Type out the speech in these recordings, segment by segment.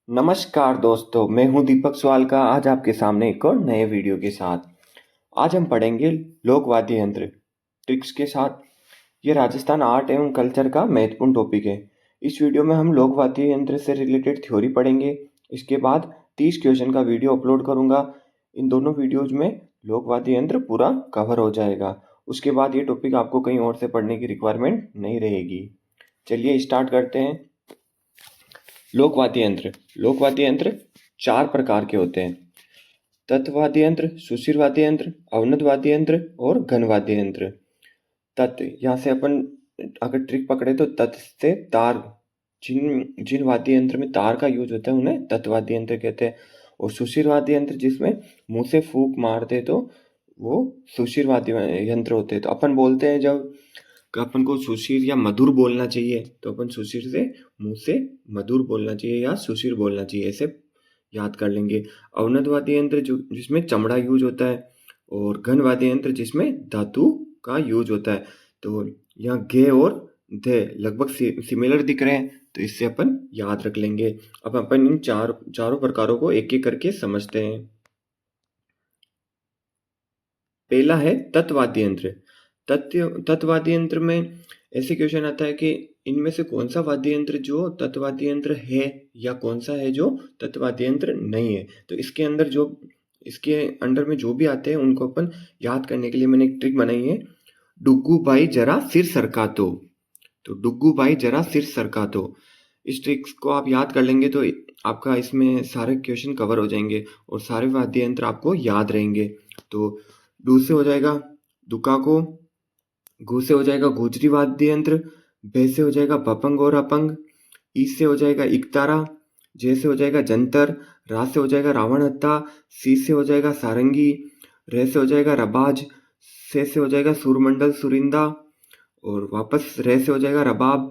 नमस्कार दोस्तों, मैं हूं दीपक स्वालका। आज आपके सामने एक और नए वीडियो के साथ। आज हम पढ़ेंगे लोक वाद्य यंत्र ट्रिक्स के साथ। ये राजस्थान आर्ट एवं कल्चर का महत्वपूर्ण टॉपिक है। इस वीडियो में हम लोक वाद्य यंत्र से रिलेटेड थ्योरी पढ़ेंगे। इसके बाद 30 क्वेश्चन का वीडियो अपलोड करूंगा। इन दोनों वीडियोज में लोक वाद्य यंत्र पूरा कवर हो जाएगा। उसके बाद ये टॉपिक आपको कहीं और से पढ़ने की रिक्वायरमेंट नहीं रहेगी। चलिए स्टार्ट करते हैं। लोक वाद्य यंत्र 4 प्रकार के होते हैं। तत् वाद्य यंत्र, सुशिर वाद्य यंत्र, अवनद वाद्य यंत्र और घन वाद्य यंत्र। तत्, यहाँ से अपन अगर ट्रिक पकड़े तो तत् से तार, जिन जिन वाद्य यंत्र में तार का यूज होता है उन्हें तत् वाद्य यंत्र कहते हैं। और सुशिर वाद्य यंत्र जिसमें मुंह से फूंक मारते तो वो सुशिर वाद्य यंत्र होते हैं। तो अपन बोलते हैं जब अपन को सुशीर या मधुर बोलना चाहिए तो अपन सुशीर से मुंह से मधुर बोलना चाहिए या सुशीर बोलना चाहिए, ऐसे याद कर लेंगे। अवनद वाद्य यंत्र जो जिसमें चमड़ा यूज होता है और घन वाद्य यंत्र जिसमें धातु का यूज होता है। तो यहाँ घे और धे लगभग सिमिलर दिख रहे हैं, तो इससे अपन याद रख लेंगे। अब अपन इन चारों प्रकारों को एक एक करके समझते हैं। पहला है तत्वाद्य यंत्र। तत्वाद्य यंत्र में ऐसे क्वेश्चन आता है कि इनमें से कौन सा वाद्य यंत्र जो तत्वाद्य यंत्र है या कौन सा है जो तत्वाद्य यंत्र नहीं है। तो इसके अंडर में जो भी आते हैं उनको अपन याद करने के लिए मैंने एक ट्रिक बनाई है। डुग्गू भाई जरा सिर सरका तो डुग्गू भाई जरा सिर सरका तो। इस ट्रिक्स को आप याद कर लेंगे तो आपका इसमें सारे क्वेश्चन कवर हो जाएंगे और सारे वाद्य यंत्र आपको याद रहेंगे। तो डू से हो जाएगा दुका को, गु से हो जाएगा गुजरी वाद्य यंत्र, भे से हो जाएगा पपंग और अपंग, ई से हो जाएगा इकतारा, जे से हो जाएगा जंतर, रा से हो जाएगा रावण हत्था, सी से हो जाएगा सारंगी, रे से हो जाएगा रबाज, से हो जाएगा सुरमंडल सुरिंदा और वापस रे से हो जाएगा रबाब,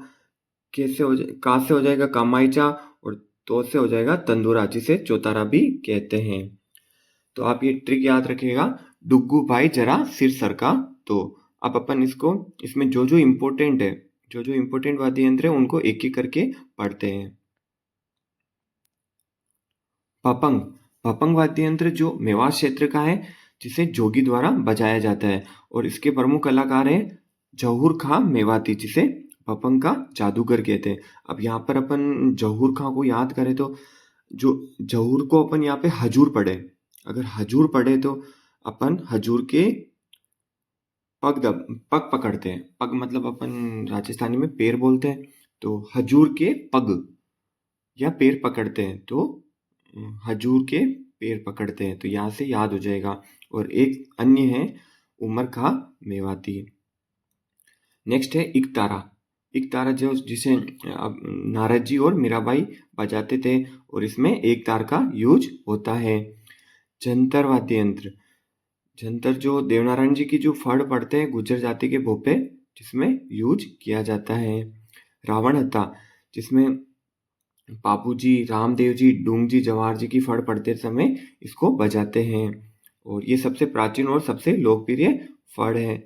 का से हो जाएगा कामाइचा और तो से हो जाएगा तंदूरा, जिसे चौतारा भी कहते हैं। तो आप ये ट्रिक याद रखिएगा, डुग्गू भाई जरा सिर सरका तो। अब अपन इसमें जो जो इम्पोर्टेंट वाद्य यंत्र है उनको एक एक करके पढ़ते हैं। पपंग। पपंग वाद्य यंत्र जो मेवात क्षेत्र का है, जिसे जोगी द्वारा बजाया जाता है और इसके प्रमुख कलाकार हैं जहूर खां मेवाती, जिसे पपंग का जादूगर कहते हैं। अब यहाँ पर अपन जहूर खां को याद करें तो जो जहूर को अपन यहाँ पे हजूर पढ़े, अगर हजूर पढ़े तो अपन हजूर के पग पकड़ते हैं। पग मतलब अपन राजस्थानी में पैर बोलते हैं, तो हजूर के पग या पैर पकड़ते हैं तो हजूर के पैर पकड़ते हैं, तो यहाँ से याद हो जाएगा। और एक अन्य है उमर खां मेवाती। नेक्स्ट है इकतारा। इकतारा जो जिसे नारद जी और मीराबाई बजाते थे और इसमें एक तार का यूज होता है। जंतर वाद्य यंत्र। जंतर जो देवनारायण जी की जो फड़ पड़ते हैं गुर्जर जाति के भोपे, जिसमें यूज किया जाता है। रावण हत्था, जिसमें बापू जी, रामदेव जी, डूंग जी, जवाहर जी की फड़ पड़ते समय इसको बजाते हैं और ये सबसे प्राचीन और सबसे लोकप्रिय फड़ है।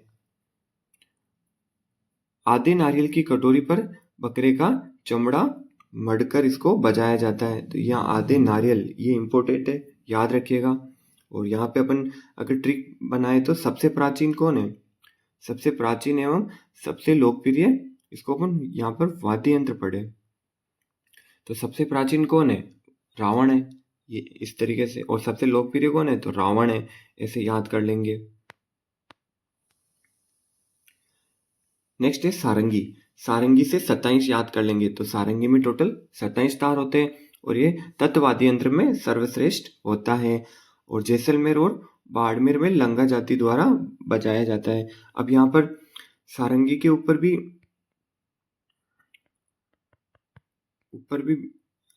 आधे नारियल की कटोरी पर बकरे का चमड़ा मढ़कर इसको बजाया जाता है। तो यहाँ आधे नारियल, ये इम्पोर्टेंट है, याद रखिएगा। और यहाँ पे अपन अगर ट्रिक बनाए तो सबसे प्राचीन कौन है, सबसे प्राचीन एवं सबसे लोकप्रिय, इसको अपन यहाँ पर वाद्य यंत्र पढ़े तो सबसे प्राचीन कौन है, रावण है, ये इस तरीके से। और सबसे लोकप्रिय कौन है, तो रावण है, ऐसे याद कर लेंगे। नेक्स्ट है सारंगी। सारंगी से 27 याद कर लेंगे, तो सारंगी में टोटल 27 तार होते हैं और ये तत्वाद्य यंत्र में सर्वश्रेष्ठ होता है और जैसलमेर और बाड़मेर में लंगा जाति द्वारा बजाया जाता है। अब यहाँ पर सारंगी के ऊपर भी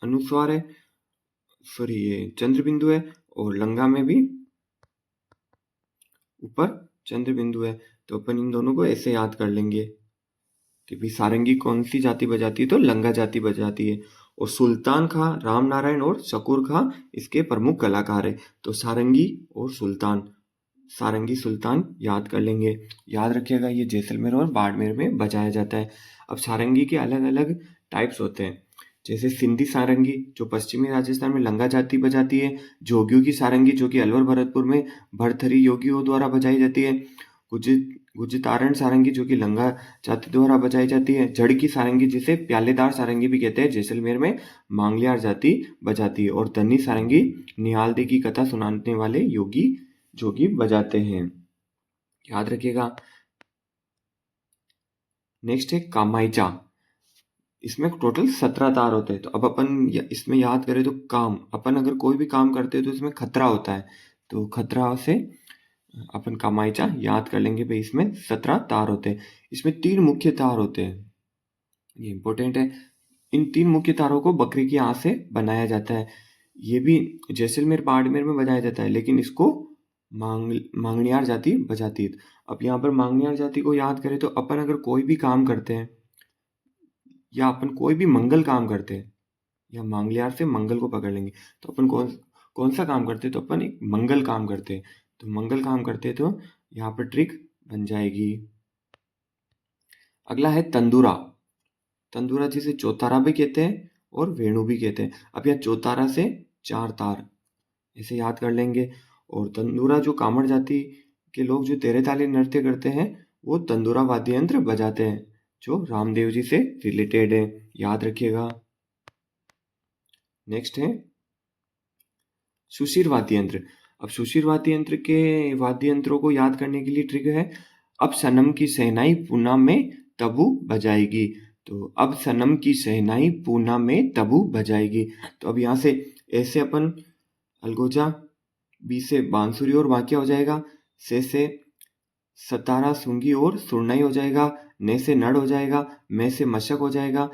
अनुस्वार है, सॉरी ये चंद्र बिंदु है, और लंगा में भी ऊपर चंद्र बिंदु है। तो अपन इन दोनों को ऐसे याद कर लेंगे कि भाई सारंगी कौन सी जाति बजाती है, तो लंगा जाति बजाती है। और सुल्तान खां, राम नारायण और शकूर खां इसके प्रमुख कलाकार है। तो सारंगी और सारंगी सुल्तान याद कर लेंगे। याद रखिएगा ये जैसलमेर और बाड़मेर में बजाया जाता है। अब सारंगी के अलग अलग टाइप्स होते हैं, जैसे सिंधी सारंगी जो पश्चिमी राजस्थान में लंगा जाति बजाती है, जोगियों की सारंगी जो कि अलवर भरतपुर में भरथरी योगियों द्वारा बजाई जाती है, गुजतारण सारंगी जो कि लंगा जाति द्वारा बजाई जाती है, जड़ की सारंगी जिसे प्यालेदार सारंगी भी कहते हैं जैसलमेर में मांगलियार जाति बजाती है, और धनी सारंगी निहालदे की कथा सुनाने वाले योगी जोगी बजाते हैं। याद रखिएगा। नेक्स्ट है कामायचा। इसमें टोटल 17 तार होते हैं। तो अब अपन इसमें याद करें तो काम, अपन अगर कोई भी काम करते हैं तो इसमें खतरा होता है, तो खतरा से अपन कामायचा याद कर लेंगे भाई। इसमें 17 तार होते हैं। इसमें 3 मुख्य तार होते हैं, ये इंपॉर्टेंट है। इन 3 मुख्य तारों को बकरी की आंख से बनाया जाता है। ये भी जैसलमेर बाड़मेर में बजाया जाता है, लेकिन इसको मांगणियार जाति बजाती है। अब यहाँ पर मांगणियार जाति को याद करें तो अपन अगर कोई भी काम करते हैं या अपन कोई भी मंगल काम करते हैं, या मांगलियार से मंगल को पकड़ लेंगे, तो अपन कौन सा काम करते हैं, तो अपन एक मंगल काम करते हैं। तो मंगल काम करते हैं तो यहाँ पर ट्रिक बन जाएगी। अगला है तंदूरा। तंदूरा जिसे चौतारा भी कहते हैं और वेणु भी कहते हैं। अब यहाँ चौतारा से 4 तार इसे याद कर लेंगे। और तंदूरा जो कामड़ जाति के लोग जो तेरे ताली नृत्य करते हैं वो तंदूरा वाद्य यंत्र बजाते हैं, जो रामदेव जी से रिलेटेड है, याद रखिएगा। नेक्स्ट है सुशिर वाद्य यंत्र। अब सुशिर वाद्य यंत्र के वाद्य यंत्रों को याद करने के लिए ट्रिक है, अब सनम की शहनाई पूना में तबू बजाएगी। तो अब सनम की शहनाई पूना में तबू बजाएगी। तो अब यहाँ से ऐसे अपन अलगोजा, बी से बांसुरी और वाक्य हो जाएगा, से सतारा सूंगी और सुरनाई हो जाएगा, ने से नड़ हो जाएगा, में से मशक हो जाएगा,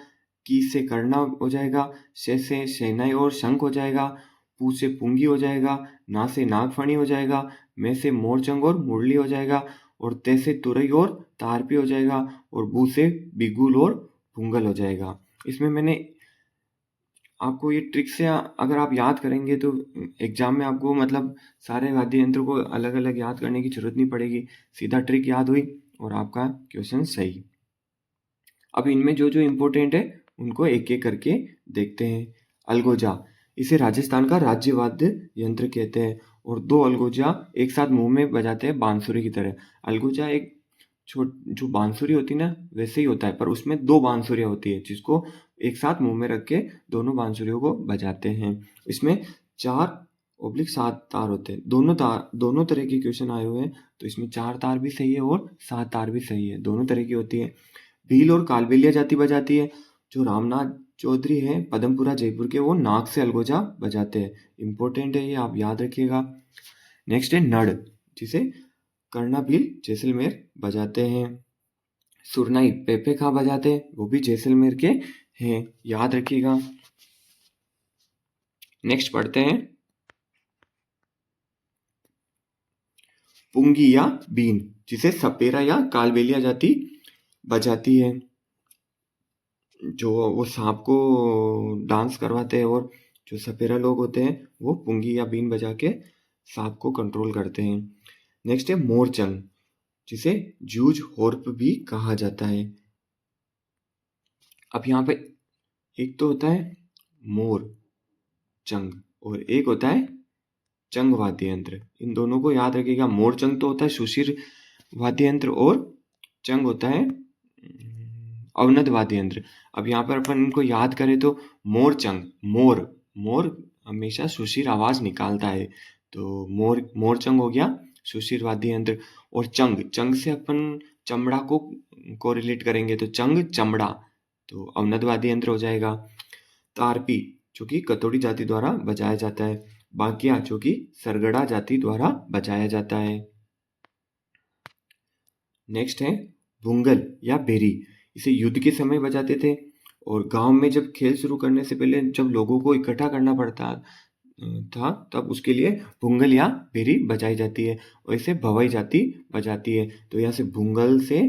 की से करना हो जाएगा, से शहनाई और शंख हो जाएगा, पू से पुंगी हो जाएगा, ना से नागफणी हो जाएगा, में से मोरचंग और मुरली हो जाएगा, और ते से तुरई और तारपी हो जाएगा, और बू से बिगुल और भुंगल हो जाएगा। इसमें मैंने आपको ये ट्रिक से अगर आप याद करेंगे तो एग्जाम में आपको मतलब सारे वाद्य यंत्रों को अलग अलग याद करने की जरूरत नहीं पड़ेगी, सीधा ट्रिक याद हुई और आपका क्वेश्चन सही। अब इनमें जो जो इम्पोर्टेंट है उनको एक एक करके देखते हैं। अलगोजा, इसे राजस्थान का राज्य वाद्य यंत्र कहते हैं, और 2 अलगोजा एक साथ मुंह में बजाते हैं बांसुरी की तरह। अलगोजा एक जो बांसुरी होती है ना वैसे ही होता है, पर उसमें 2 बांसुरियाँ होती है जिसको एक साथ मुंह में रख के दोनों बांसुरियों को बजाते हैं। इसमें 4/7 तार होते हैं। दोनों तरह के क्वेश्चन आए हुए हैं, तो इसमें 4 तार भी सही है और 7 तार भी सही है, दोनों तरह की होती है। भील और कालबेलिया जाति बजाती है। जो रामनाथ चौधरी हैं पदमपुरा जयपुर के, वो नाक से अलगोजा बजाते हैं। इंपॉर्टेंट है ये, आप याद रखिएगा। नेक्स्ट है नड़, जिसे कर्णा भील जैसलमेर बजाते हैं। सुरनाई पेपे खां बजाते हैं, वो भी जैसलमेर के हैं, याद रखिएगा। नेक्स्ट पढ़ते हैं पुंगी या बीन, जिसे सपेरा या कालबेलिया जाति बजाती है। जो वो सांप को डांस करवाते हैं, और जो सपेरा लोग होते हैं वो पुंगी या बीन बजा के सांप को कंट्रोल करते हैं। नेक्स्ट है मोरचंग, जिसे जूझ होर्प भी कहा जाता है। अब यहाँ पे एक तो होता है मोर चंग और एक होता है चंग वाद्य यंत्र। इन दोनों को याद रखिएगा। मोर चंग तो होता है सुशिर वाद्य यंत्र, और चंग होता है अवनद वाद्य यंत्र। अब यहाँ पर अपन इनको याद करें तो मोर चंग, मोर हमेशा सुशीर आवाज निकालता है, तो मोर चंग हो गया सुशीर वाद्य यंत्र। और चंग से अपन चमड़ा को रिलेट करेंगे, तो चंग चमड़ा, तो अवनद वाद्य यंत्र हो जाएगा। तारपी, जो कि कतोड़ी जाति द्वारा बजाया जाता है। बाकिया, जो कि सरगड़ा जाति द्वारा बजाया जाता है। नेक्स्ट है भुंगल या बेरी, इसे युद्ध के समय बजाते थे, और गांव में जब खेल शुरू करने से पहले जब लोगों को इकट्ठा करना पड़ता था तब उसके लिए भुंगल या बेरी बजाई जाती है, और इसे भवाई जाति बजाती है। तो यहाँ से भुंगल से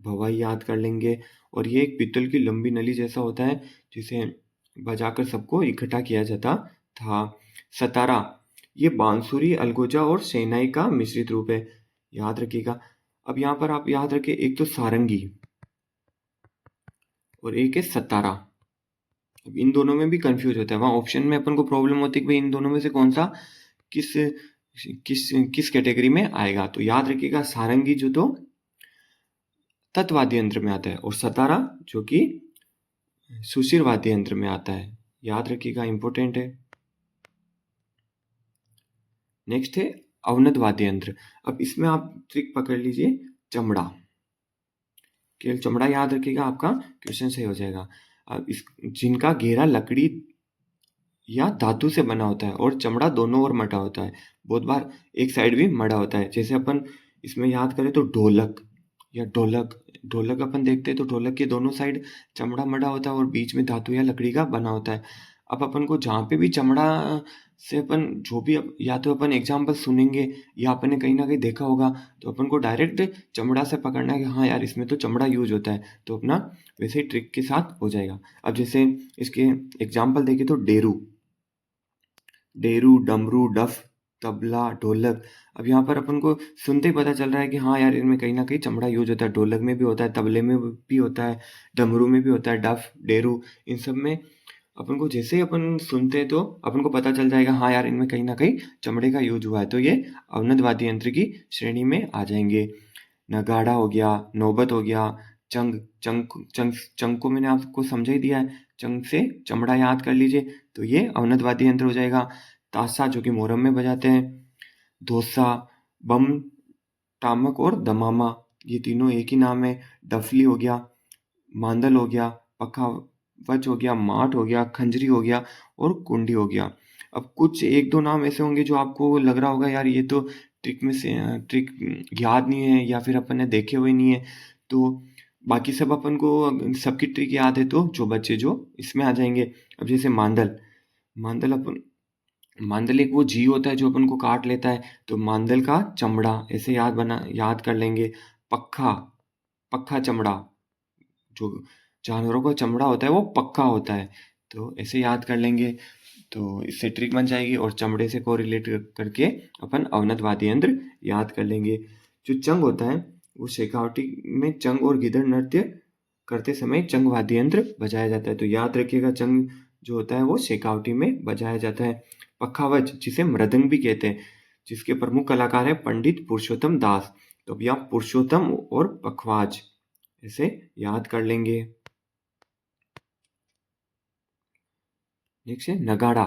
भवाई याद कर लेंगे। और ये एक पीतल की लंबी नली जैसा होता है जिसे बजाकर सबको इकट्ठा किया जाता था। सतारा, ये बांसुरी, अलगोजा और शहनाई का मिश्रित रूप है, याद रखिएगा। अब यहाँ पर आप याद रखें, एक तो सारंगी और एक है सतारा। अब इन दोनों में भी कंफ्यूज होता है, वहाँ ऑप्शन में अपन को प्रॉब्लम होती है कि भाई इन दोनों में से कौन सा किस किस किस कैटेगरी में आएगा। तो याद रखिएगा, सारंगी जो तो तत् वाद्य यंत्र में आता है और सतारा जो कि सुशिर वाद्य यंत्र में आता है। याद रखिएगा, इंपॉर्टेंट है। नेक्स्ट है अवनद वाद्य यंत्र। अब इसमें आप ट्रिक पकड़ लीजिए, चमड़ा, केवल चमड़ा याद रखिएगा, आपका क्वेश्चन सही हो जाएगा। अब इस जिनका घेरा लकड़ी या धातु से बना होता है और चमड़ा दोनों ओर मटा होता है, बहुत बार एक साइड भी मड़ा होता है। जैसे अपन इसमें याद करें तो ढोलक या ढोलक, ढोलक अपन देखते हैं तो ढोलक के दोनों साइड चमड़ा मड़ा होता है और बीच में धातु या लकड़ी का बना होता है। अब अपन को जहाँ पे भी चमड़ा से अपन जो भी या तो अपन एग्जाम्पल सुनेंगे या अपन ने कहीं ना कहीं देखा होगा, तो अपन को डायरेक्ट चमड़ा से पकड़ना है कि हाँ यार इसमें तो चमड़ा यूज होता है, तो अपना वैसे ही ट्रिक के साथ हो जाएगा। अब जैसे इसके एग्जाम्पल देखें तो डेरू, डेरू, डमरू, डफ, तबला, ढोलक। अब यहाँ पर अपन को सुनते ही पता चल रहा है कि हाँ यार इनमें कहीं ना कहीं चमड़ा यूज होता है। ढोलक में भी होता है, तबले में भी होता है, डमरू में भी होता है, डफ, डेरू, इन सब में अपन को जैसे ही अपन सुनते हैं तो अपन को पता चल जाएगा हाँ यार इनमें कहीं ना कहीं चमड़े का यूज हुआ है, तो ये अवनद वाद्य यंत्र की श्रेणी में आ जाएंगे। नगाड़ा हो गया, नौबत हो गया, चंग, चंग को मैंने आपको समझा ही दिया है, चंग से चमड़ा याद कर लीजिए, तो ये अवनद वाद्य यंत्र हो जाएगा। ताशा जो कि मोरम में बजाते हैं, धोसा, बम, टामक और दमामा, ये तीनों एक ही नाम है। डफली हो गया, मांदल हो गया, पखावज हो गया, माठ हो गया, खंजरी हो गया और कुंडी हो गया। अब कुछ एक दो नाम ऐसे होंगे जो आपको लग रहा होगा यार ये तो ट्रिक में से ट्रिक याद नहीं है या फिर अपन ने देखे हुए नहीं है, तो बाकी सब अपन को सबकी ट्रिक याद है, तो जो बच्चे जो इसमें आ जाएंगे। अब जैसे मांदल, मांदल अपन, मांदल एक वो जीव होता है जो अपन को काट लेता है, तो मांदल का चमड़ा ऐसे याद कर लेंगे। पक्का, पक्का चमड़ा, जो जानवरों का चमड़ा होता है वो पक्का होता है, तो ऐसे याद कर लेंगे, तो इससे ट्रिक बन जाएगी और चमड़े से कोरिलेट करके अपन अवनत वाद्य यंत्र याद कर लेंगे। जो चंग होता है वो शेखावटी में चंग और गिदड़ नृत्य करते समय चंग वाद्य यंत्र बजाया जाता है, तो याद रखिएगा चंग जो होता है वो शेखावटी में बजाया जाता है। पखावज जिसे मृदंग भी कहते हैं, जिसके प्रमुख कलाकार है पंडित पुरुषोत्तम दास, तो अब यहाँ पुरुषोत्तम और पखवाज इसे याद कर लेंगे। नेक्स्ट है नगाड़ा,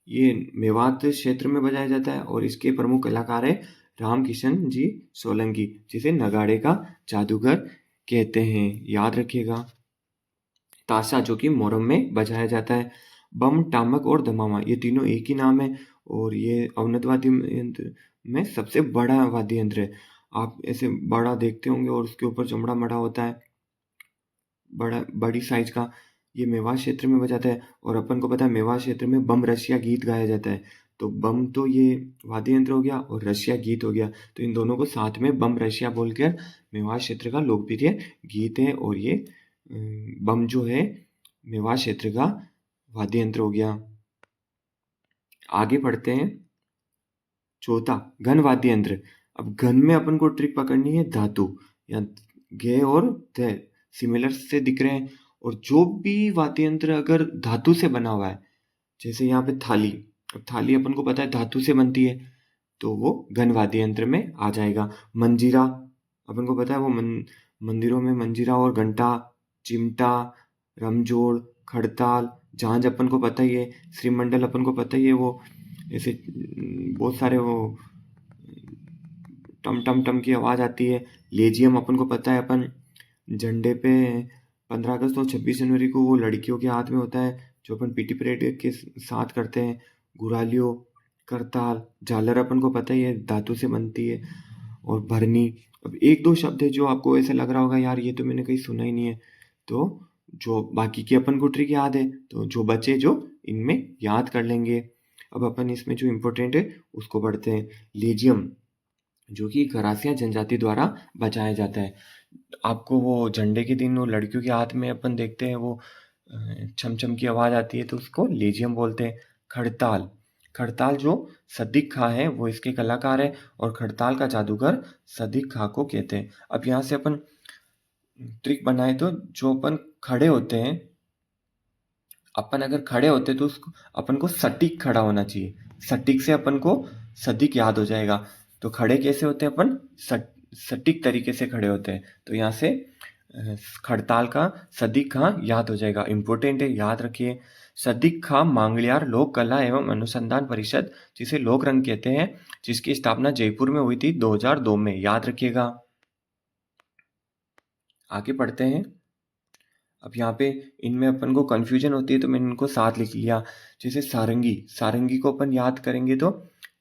ये मेवात क्षेत्र में बजाया जाता है और इसके प्रमुख कलाकार है रामकिशन जी सोलंकी, जिसे नगाड़े का जादूगर कहते हैं, याद रखिएगा। ताशा जो कि मोरम में बजाया जाता है। बम, टामक और दमामा, ये तीनों एक ही नाम है और ये अवनत वाद्य यंत्र में सबसे बड़ा वाद्य यंत्र है। आप ऐसे बड़ा देखते होंगे और उसके ऊपर चमड़ा मड़ा होता है, बड़ा बड़ी साइज का। ये मेवात क्षेत्र में बजाता है और अपन को पता है मेवात क्षेत्र में बम रसिया गीत गाया जाता है, तो बम तो ये वाद्य यंत्र हो गया और रसिया गीत हो गया, तो इन दोनों को साथ में बम रसिया बोलकर मेवात क्षेत्र का लोकप्रिय गीत है, और ये बम जो है मेवात क्षेत्र का वाद्य यंत्र हो गया। आगे बढ़ते हैं, चौथा घन वाद्य यंत्र। अब घन में अपन को ट्रिक पकड़नी है, धातु या घे और ध सिमिलर से दिख रहे हैं, और जो भी वाद्य यंत्र अगर धातु से बना हुआ है, जैसे यहाँ पे थाली, अब थाली अपन को पता है धातु से बनती है, तो वो घन वाद्य यंत्र में आ जाएगा। मंजीरा, अपन को पता है वो मंदिरों में मंजीरा और घंटा, चिमटा, रमजोड़, खड़ताल, झांझ अपन को पता ही है, श्रीमंडल अपन को पता ही है, वो ऐसे बहुत सारे वो टम टम टम की आवाज़ आती है। लेजियम अपन को पता है, अपन झंडे पे 15 अगस्त और 26 जनवरी को वो लड़कियों के हाथ में होता है, जो अपन पीटी परेड के साथ करते हैं। गुरालियो, करताल, झालर अपन को पता ही है धातु से बनती है, और भरनी। अब एक दो शब्द है जो आपको ऐसा लग रहा होगा यार ये तो मैंने कहीं सुना ही नहीं है, तो जो बाकी की अपन को ट्रिक याद है, तो जो बचे जो इनमें याद कर लेंगे। अब अपन इसमें जो इम्पोर्टेंट है उसको पढ़ते हैं। लेजियम जो कि गरासिया जनजाति द्वारा बजाया जाता है। आपको वो झंडे के दिन वो लड़कियों के हाथ में अपन देखते हैं वो छम छम की आवाज़ आती है, तो उसको लेजियम बोलते हैं। खड़ताल, खड़ताल जो सद्दिक खां है वो इसके कलाकार है, और खड़ताल का जादूगर सद्दिक खां को कहते हैं। अब यहाँ से अपन ट्रिक बनाए तो जो अपन खड़े होते हैं अपन अगर खड़े होते तो उसको अपन को सटीक खड़ा होना चाहिए। सटीक से अपन को सटीक याद हो जाएगा। तो खड़े कैसे होते हैं अपन? सटीक तरीके से खड़े होते हैं। तो यहाँ से खड़ताल का सदीक खां याद हो जाएगा। इंपॉर्टेंट है, याद रखिए। सदीक खां मांगलियार लोक कला एवं अनुसंधान परिषद, जिसे लोक रंग कहते हैं, जिसकी स्थापना जयपुर में हुई थी 2002 में, याद रखिएगा। आगे पढ़ते हैं। अब यहाँ पे इनमें अपन को कन्फ्यूजन होती है तो मैंने इनको साथ लिख लिया। जैसे सारंगी, सारंगी को अपन याद करेंगे तो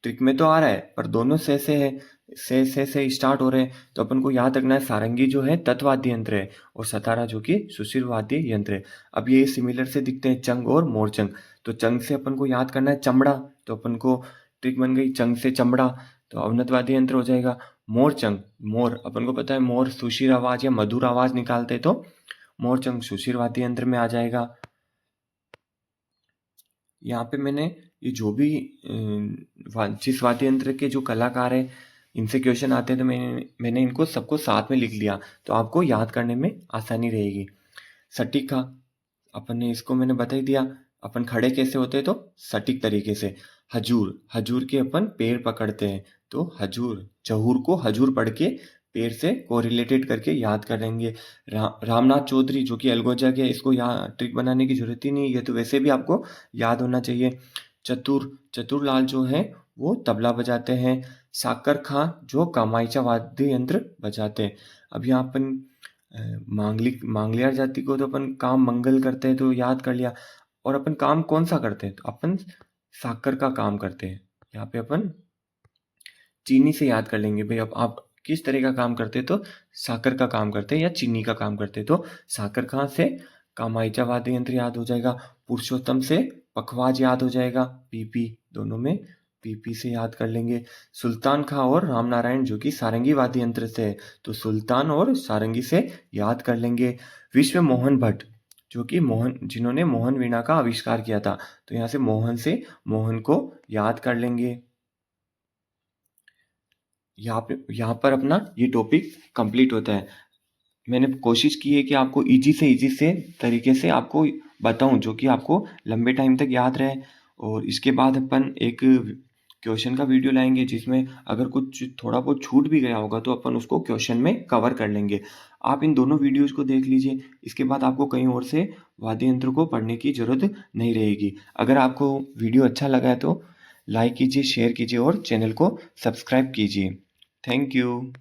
ट्रिक में तो आ रहा है पर दोनों से है, से स्टार्ट हो रहे हैं। तो अपन को याद रखना है सारंगी जो है तत्वाद्य यंत्र है और सतारा जो कि सुशिर वाद्य यंत्र है। अब ये सिमिलर से दिखते हैं चंग और मोरचंग। तो चंग से अपन को याद करना है चमड़ा, तो अपन को ट्रिक बन गई चंग से चमड़ा, तो अवनत वाद्य यंत्र हो जाएगा। मोरचंग, मोर अपन को पता है मोर सुशीर आवाज या मधुर आवाज निकालते हैं, तो मोरचंग सुशिर वाद्य यंत्र में आ जाएगा। यहाँ पे मैंने ये जो भी जिस वाद्य यंत्र के जो कलाकार है इनसे क्वेश्चन आते हैं तो मैंने इनको सबको साथ में लिख लिया, तो आपको याद करने में आसानी रहेगी। सटीक अपन ने इसको मैंने बता ही दिया। अपन खड़े कैसे होते हैं? तो सटीक तरीके से। हजूर, हजूर के अपन पैर पकड़ते हैं, तो हजूर, जहूर को हजूर पढ़ के पैर से कोरिलेटेड करके याद कर लेंगे। रामनाथ चौधरी जो कि अलगोजा के, इसको यहाँ ट्रिक बनाने की जरूरत ही नहीं है, तो वैसे भी आपको याद होना चाहिए। चतुर, चतुरलाल जो है वो तबला बजाते हैं। साकर खां जो कामायचा वाद्य यंत्र बजाते हैं। अब यहाँ अपन मांगलियार जाति को तो अपन काम मंगल करते हैं, तो याद कर लिया। और अपन काम कौन सा करते हैं? तो अपन साकर का काम करते हैं। यहाँ पे अपन चीनी से याद कर लेंगे भाई। अब आप किस तरह का काम करते हैं? तो साकर का काम करते हैं या चीनी का काम करते हैं। तो साकर खां से कामायचा वाद्य यंत्र याद हो जाएगा। पुरुषोत्तम से पखवाज याद हो जाएगा। पीपी, दोनों में पीपी से याद कर लेंगे। सुल्तान खां और रामनारायण जो कि सारंगी वाद्य यंत्र से है, तो सुल्तान और सारंगी से याद कर लेंगे। विश्व मोहन भट्ट जो कि जिन्होंने मोहन वीणा का आविष्कार किया था, तो यहाँ से मोहन से मोहन को याद कर लेंगे। यहाँ पर अपना ये टॉपिक कंप्लीट होता है। मैंने कोशिश की है कि आपको इजी से तरीके से आपको बताऊं जो कि आपको लंबे टाइम तक याद रहे। और इसके बाद अपन एक क्वेश्चन का वीडियो लाएंगे जिसमें अगर कुछ थोड़ा बहुत छूट भी गया होगा तो अपन उसको क्वेश्चन में कवर कर लेंगे। आप इन दोनों वीडियोस को देख लीजिए, इसके बाद आपको कहीं और से वाद्य यंत्र को पढ़ने की ज़रूरत नहीं रहेगी। अगर आपको वीडियो अच्छा लगा है तो लाइक कीजिए, शेयर कीजिए और चैनल को सब्सक्राइब कीजिए। Thank you.